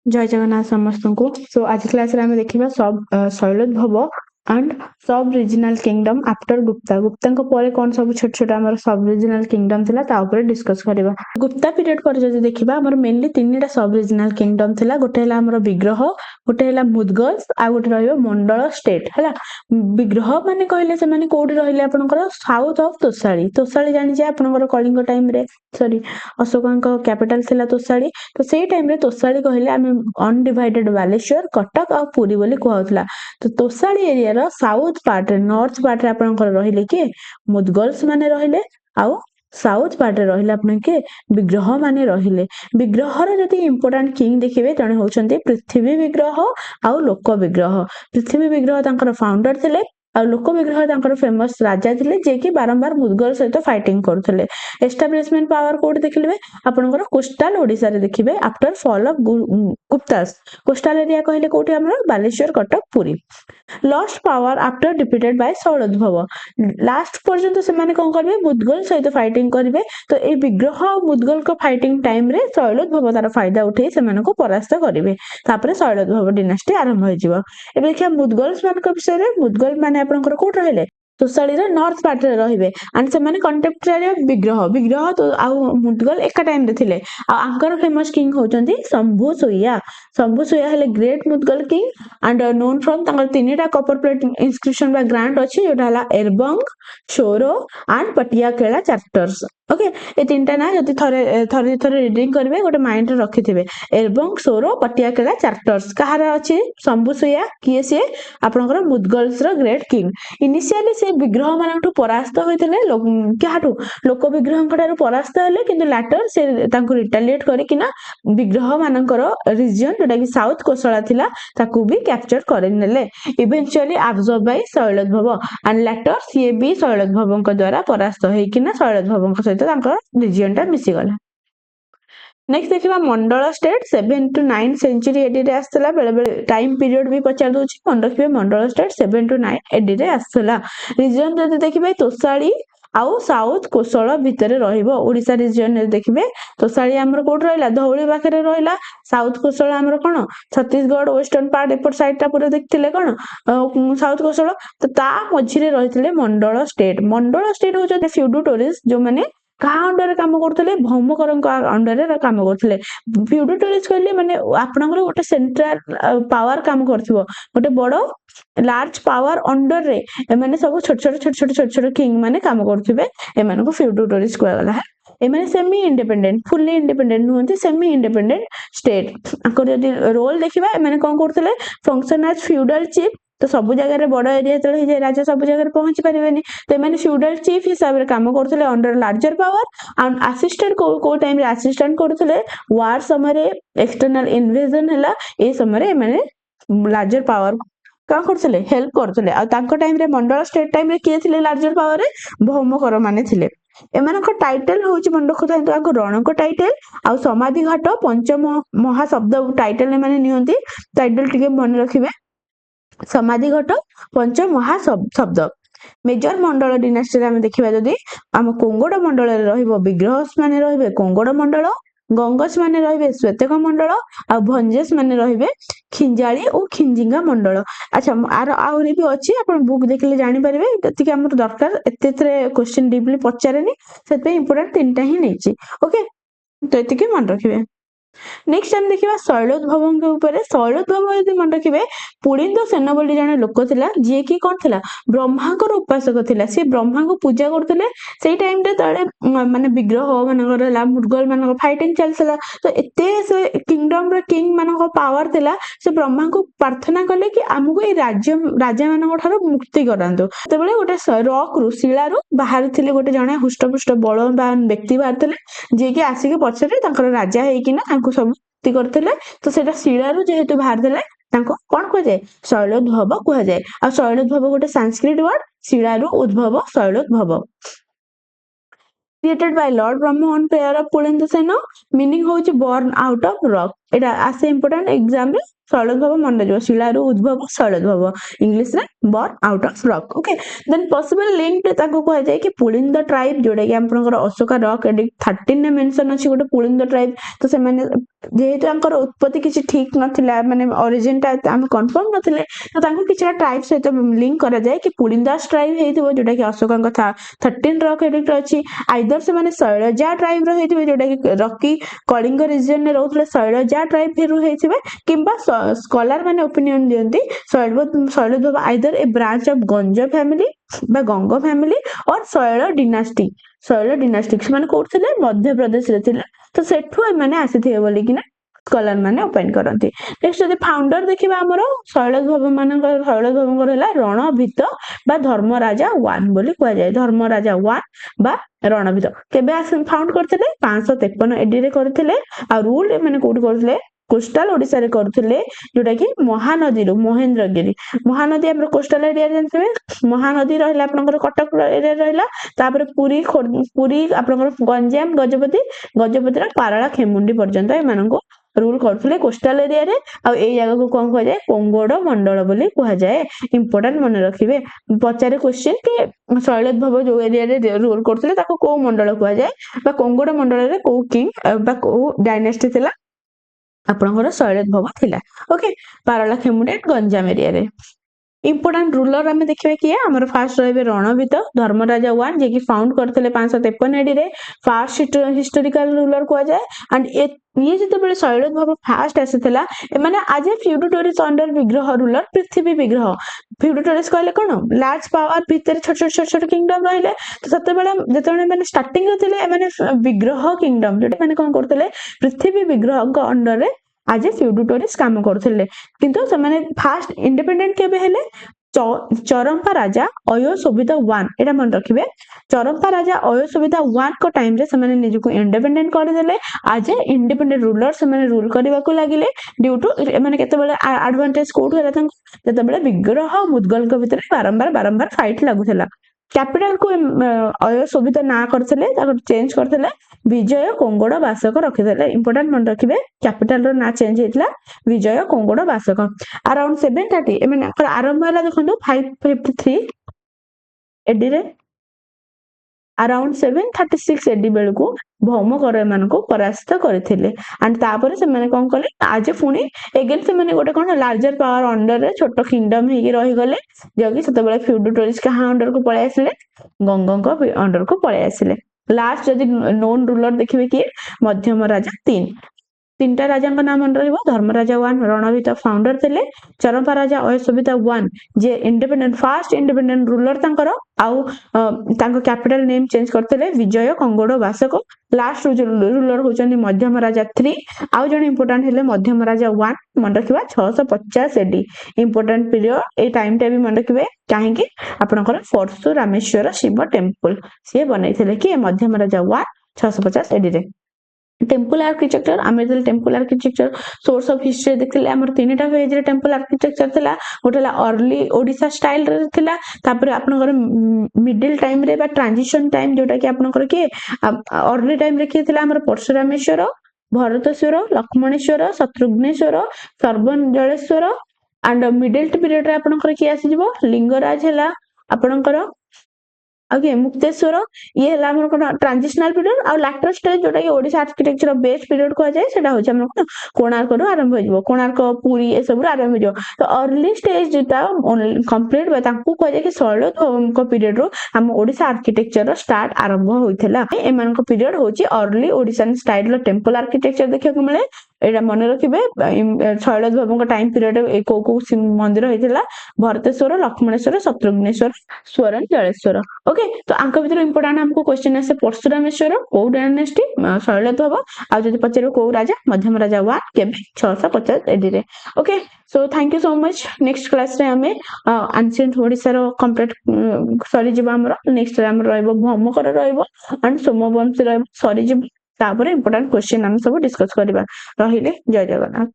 जय जगन्नाथ समस्त को। सो आज क्लास रे आमे देखिबा सब शैलोद्भव एंड सब regional kingdom after Gupta. Gupta को परे कौन सब छोट छोट हमर सब रीजनल किंगडम थिला ता ऊपर डिस्कस करबा। गुप्ता पीरियड पर जदि देखिबा हमर मेनली तीनटा सब रीजनल किंगडम थिला। गोटे हला हमर विग्रह, गोटे हला मुदगल्स आ गोटे रहइबो मंडल स्टेट हला। विग्रह माने कहले से माने कोठी रहिले आपनकर साउथ ऑफ तोसाली। तोसाली जानि जे आपनकर कलिंग टाइम रे सॉरी अशोकन को कैपिटल थिला तोसाली। तो सेई टाइम रे तोसाली कहले आमे अनडिवाइडेड बालेश्वर कटक आ पुरी बोली कहउतला। तो तोसाली एरिया रो साउथ पार्ट रे नॉर्थ पार्ट रे आपनकर रहिले के मुदगल्स माने रहिले आउ साउथ पार्ट रे रहिले आपन के विग्रह माने रहिले। विग्रह रो जति इंपोर्टेंट किंग देखिबे जणे होचंती पृथ्वी विग्रह आउ लोक विग्रह। पृथ्वी विग्रह तांकर फाउंडर थिले आ लोक विग्रह तांकर फेमस राजा थिले जे कि बारंबार मुदगल सहित फाइटिंग करथिले। एस्टैब्लिशमेंट पावर कोड देखिले आपनकर कोस्टल ओडिसा रे देखिबे after fall of Guptas. Coastal area कहले कोठी हमर Baleshwar Cuttack Puri. Lost power after defeated by Shailodbhava. Last पर्यंत से माने कोन करबे मुदगल सहित फाइटिंग करबे। तो ए विग्रह मुदगल को फाइटिंग टाइम रे शैलोद्भव तार फायदा उठे से माने को परास्त करिवे। तापरे शैलोद्भव डिनास्टी आरंभ हो जिवो। एबे देखिया मुदगल्स मान को विषय रे मुदगल माने आपनकर कोठ रहले तोसाली रे नॉर्थ पार्ट रे रहिबे एंड से माने कंटेम्पररी विग्रह विग्रह तो आउ मुदगल एका टाइम रे थिले। आ आंकर फेमस किंग होचंती शंभु सोया। शंभु सोया हेले great Mudgal king and known from तांकर तीनटा कॉपर प्लेट इंस्क्रिप्शन बा ग्रांट अछि जोटा हला एरबंग शोरो एंड पटियाकेला चार्टर्स। ओके ए तीनटा ना जति थरे रीडिंग करबे गोटे माइंड रे रखिथिबे। एरबंग शोरो पटियाकेला चार्टर्स कहार अछि शंभु सोया किए से आपनकर मुदगल्स रो ग्रेट किंग। इनिशियली से विग्रह मानठू परास्त होइथिले क्याठू लोक विग्रह ठारू परास्त हेले किंतु लैटर से तांको रिटेलिएट करी किना विग्रह मानकर रीजन जोटा कि साउथ कोसला थिला ताकू भी कैप्चर करि नेले। Eventually absorb by Shailodbhava and later सी भी शैलोद्भव को द्वारा परास्त होई किना शैलोद्भव को सहित तांकर रीजन टा मिसी गला। नेक्स्ट देखिबा मंडल स्टेट 7 to 9 सेंचुरी एडी रे आस्तला। बेले बेले टाइम पीरियड भी पचार दोछि मन रखिबे मंडल स्टेट 7 to 9 एडी रे आस्तला। रीजन जदि देखिबे तोसाली आउ साउथ कोसला भितरे रहिबो। ओडिसा रीजन रे देखिबे तोसाली हमर कोठ रहला धौली पाखरे रहला। साउथ कोसला हमर कोन छत्तीसगढ़ वेस्टर्न पार्ट एपर साइड टा पूरा देखथिले कोन साउथ कोसला। तो ता मझी रे रहिथिले मंडल स्टेट। मंडल स्टेट हो जे फ्यूडोटोरिस जो माने कहा अंडर काम करथिले भौमकरंक अंडर रे काम करथिले। फ्यूडोटोरिस कहले माने आपनकर गोटे सेंट्रल पावर काम करथिबो गोटे बडो लार्ज पावर अंडर रे ए माने सब छोट छोट किंग माने काम करथिबे। ए माने को फ्यूडोटोरिस कहला गला है। ए माने सेमी इंडिपेंडेंट फुल्ली इंडिपेंडेंट नुहंती सेमी इंडिपेंडेंट स्टेट। आकर जदि रोल देखिबा ए माने कोन करथिले फंक्शन एज फ्यूडल चीफ। तो सब जगह रे बड़ एरिया तळे जे राजा सब जगह रे पहुंची परिबेनी तो माने फ्यूडल चीफ हिसाब रे काम करथिले under larger power and assistant को टाइम रे असिस्टेंट करथिले वार समय रे एक्सटर्नल इन्वेजन हला ए समय रे माने लार्जर पावर का करथिले हेल्प करथिले। आ तांको टाइम रे मंडल स्टेट टाइम रे के थिले लार्जर पावर रे भौमकर माने थिले। एमानक टाइटल होउची मन रखु थांतो आको रणक टाइटल आ समाधि घाट पंचम महाशब्द टाइटल माने नियंती टाइटल टिके मन रखिबे समाधि घाट पंच महाशब्द। मेजर मंडल डिनास्टी रे हम देखिबा जदी हम कोंगोड मंडल रे रहइबो विग्रहस माने रहइबे कोंगोड मंडल गंगस माने रहइबे श्वेतक मंडल आ भंजेस माने रहइबे खिंजाली और खिंजिंगा मंडल। अच्छा आर आउरी भी अछि अपन बुक देखले जानि परिबे जति कि हमर दरकार एतेथरे क्वेश्चन डीपली पचारेनी सेते इंपोर्टेंट तीनटा ही नेछि। ओके तो एतिके मन रखिबे। नेक्स्ट टाइम देखिबा शैलोद्भव के ऊपर। शैलोद्भव यदि मन रखिबे पुलिंद सेन बोली जने लोक थिला जे कि कोन थिला ब्रह्मा को उपासक थिला। से ब्रह्मा को पूजा करथिले सेई टाइम रे तळे माने विग्रह मानकर ला मुदगल मानकर फाइटिंग चलथिला। तो एते से किंगडम रे किंग मानकर पावर थिला से ब्रह्मा को प्रार्थना करले कि हमको ए राज्य राजा मानक ठारो मुक्ति करांतो। तबेले गोटे रॉक रु शिला रु बाहर थिले गोटे जने हुष्टपुष्ट बलवान व्यक्ति बाहर थिले जे कि आसी के पछरे तांकर राजा हेई कि ना सब मुक्ति करथिले। तो सेटा शिला रु जेहेतु बाहर थिले तांको कोन कह जाय शैलोद्भव कह जाय। आ शैलोद्भव गोटे संस्कृत वर्ड शिला रु उद्भव Shailodbhava. Created by lord Brahma on prayer of Pulinda Sen meaning होची बोर्न आउट ऑफ रॉक। एटा आसे इंपोर्टेंट एग्जाम रे शैलोद्भव मन रहिबो शिलारू उद्भव शैलोद्भव इंग्लिश रे born out of rock okay then possible link रे ताको कह जाय कि पुलिंद ट्राइब जोडा कि आपनकर अशोका रॉक एडी 13 ने मेंशन अछि गोटे पुलिंद ट्राइब तो से माने जेहेतु अंकर उत्पत्ति किछि ठीक नथिला माने ओरिजिन ता हम कंफर्म नथिले तो ताको किछरा ट्राइब सहित लिंक करा जाय कि पुलिंदास ट्राइब हेतिबो जोडा कि अशोका कथा 13 रॉक एडिक्ट अछि आइदर से माने शैलजा ट्राइब रो हेतिबो जोडा कि रॉकी कलिंग रीजन ने रहउतले शैलजा ट्राइब फेरु हेतिबे किंबा स्कॉलर माने ओपिनियन दियंती Shailodbhava either a branch of Ganj family बा गंग फैमिली और शैल डिनास्टिक्स माने कोथले मध्य प्रदेश रे थिला तो सेठु माने आसीथिबे बोली कि ना स्कॉलर माने ओपन करंती नेक्स्ट जदि फाउंडर देखिबा हमरो शैलोद्भव मानकर शैलोद्भवଙ୍କର ହେଲା रणभीत बा धर्मराजा 1 बोली कहै जाय धर्मराजा 1 बा रणभीत केबे फाउंड करथिले 553 एडी रे करथिले आ रूल माने कोड करथिले कोस्टल ओडिसा रे करथिले जोटा कि महानदी रो महेंद्रगिरी महानदी हमर कोस्टल एरिया जानथिबे महानदी रहला आपनकर कटक एरिया रहला तापर पुरी आपनकर गंजाम गजपति रा पाराला खेमुंडी पर्यंत ए मानको रूल करथिले कोस्टल एरिया रे आ ए जगह को कोन कह जाय कोंगोड मंडल बोली कह जाय इंपोर्टेंट मन रखिबे पचारे क्वेश्चन कि शैलोद्भव जो एरिया रे रूल करथिले ताको को मंडल कह जाय बा कोंगोड मंडल रे को किंग बा को डायनेस्टी थिला आपनकर शैलोद्भव थिला ओके पाराला खेमुंडी गंजाम एरिया रे इंपोर्टेंट रूलर हमें देखिबे किए हमर फास्ट रहबे रणभीत धर्मराजा 1 जे कि फाउंड करथिले 553 एडी रे फास्ट हिस्टोरिकल रूलर को जाय एंड ये जते बेले शैलोद्भव फास्ट आसीथिला ए माने आज फ्यूडटोरिस अंडर विग्रह रूलर पृथ्वी विग्रह फ्यूडटोरिस कहले कोन लार्ज पावर भीतर छोट छोट किंगडम रहले तो सते बेले जते माने स्टार्टिंग रे थिले माने विग्रह किंगडम जते माने कोन करथिले पृथ्वी विग्रह को अंडर रे आज फ्यूडटोरिस काम करथिले किंतु से माने फास्ट इंडिपेंडेंट केबे हेले चरंपा राजा अयोशोभित 1 एटा मन रखिबे चरंपा राजा अयोशोभित 1 को टाइम रे से माने निजको इंडिपेंडेंट कर देले आज इंडिपेंडेंट रूलर से माने रूल करबा को लागिले ड्यू टू माने केते बेले एडवांटेज कोड होला तंग जते बेले विग्रह मुद्गल को भीतर बारंबार फाइट लागुथला कैपिटल को अयोशोभित ना करथिले ताको चेंज करथिले विजय कोंगोड बासक रखिथिले इंपोर्टेंट मन रखिबे कैपिटल रो ना चेंज हेतला Vijay Kongoda Basak around 730 I mean आरंभ होला देखंतु 553 एडी रे अराउंड 736 एडी बेल को भौमकर एमान को परास्त करथिले एंड तापर से माने कोन करले आज पुनी अगेन से माने गोटे कोन लार्जर पावर अंडर रे छोटो किंगडम हेगी रही गले जगी सते बेले फ्यूडटोरिस का अंडर को पळे आसिले गंगंग को अंडर को पळे आसिले लास्ट जदि नोन रूलर देखिबे कि मध्यम राजा 3 तीनटा राजा का नाम मन रहइबो धर्मराजा 1 रणभीत फाउंडर थिले चरंपा राजा अयोशोभित 1 जे इंडिपेंडेंट फास्ट इंडिपेंडेंट रूलर तांकर आउ तांको कैपिटल नेम चेंज करथिले विजय कोंगोड बासक लास्ट रूलर होचनी मध्यम राजा 3 आउ जण इंपोर्टेंट हेले मध्यम राजा 1 मन रखिबा 650 एडी इंपोर्टेंट पीरियड ए टाइम टे भी मन रखिबे काहे कि आपनकर परशुरामेश्वर शिव टेंपल से बनैथिले कि मध्यम राजा 1 650 एडी रे टेम्पल आर्किटेक्चर आमे जल temple architecture source of history देखले हमर तीनटा फेज रे टेम्पल आर्किटेक्चर थिला गोटेला अर्ली ओडिसा स्टाइल रे थिला तापर आपनकर मिडिल टाइम रे बा ट्रांजिशन टाइम जोटा कि आपनकर के अर्ली टाइम रे के थिला हमर Parashurameswar Bharateswar Lakshmaneswar Shatrughneswar Sarvajaleswar and middle period रे आपनकर के आसी जिवो लिंगराज हैला आपनकर ओके मुक्तेश्वर ये हला हमर कोन ट्रांजिशनल पीरियड आ लैटर स्टेज जोटा कि ओडिसा आर्किटेक्चर बेस्ट पीरियड को जाय सेटा होछ हमर कोणार्क रो आरंभ हो जिवो कोणार्क पुरी ए सब आरंभ हो जिवो तो अर्ली स्टेज जोटा कंप्लीट बा तांकू कह जाय कि शैलोद्भव को पीरियड रो हम ओडिसा आर्किटेक्चर रो स्टार्ट आरंभ होइथला एमान को पीरियड होची अर्ली ओडिसन स्टाइल रो टेंपल आर्किटेक्चर देखियो को मिले एटा मन रखिबे शैलोद्भव को टाइम पीरियड को मंदिर होइथला भरतेश्वर लक्ष्मणेश्वर शत्रुघ्नेश्वर स्वरण जलेश्वर ओके तो आंक भीतर इंपोर्टेंट हमको क्वेश्चन आसे परशुरामेश्वर को डायनेस्टी शैलोद्भव आ जदि पचारो को राजा मध्यम राजा 1 केबे 650 एडी रे okay so thank you so much next class रे हमें एंशिएंट ओडिसा रो कंप्लीट सरी जिबा हमर नेक्स्ट रे हमर रहइबो भौमकर रहइबो एंड सोमवंशी रहइबो सरी जिबा तापर इंपोर्टेंट क्वेश्चन हम सब डिस्कस करबा रहिले जय जगन्नाथ।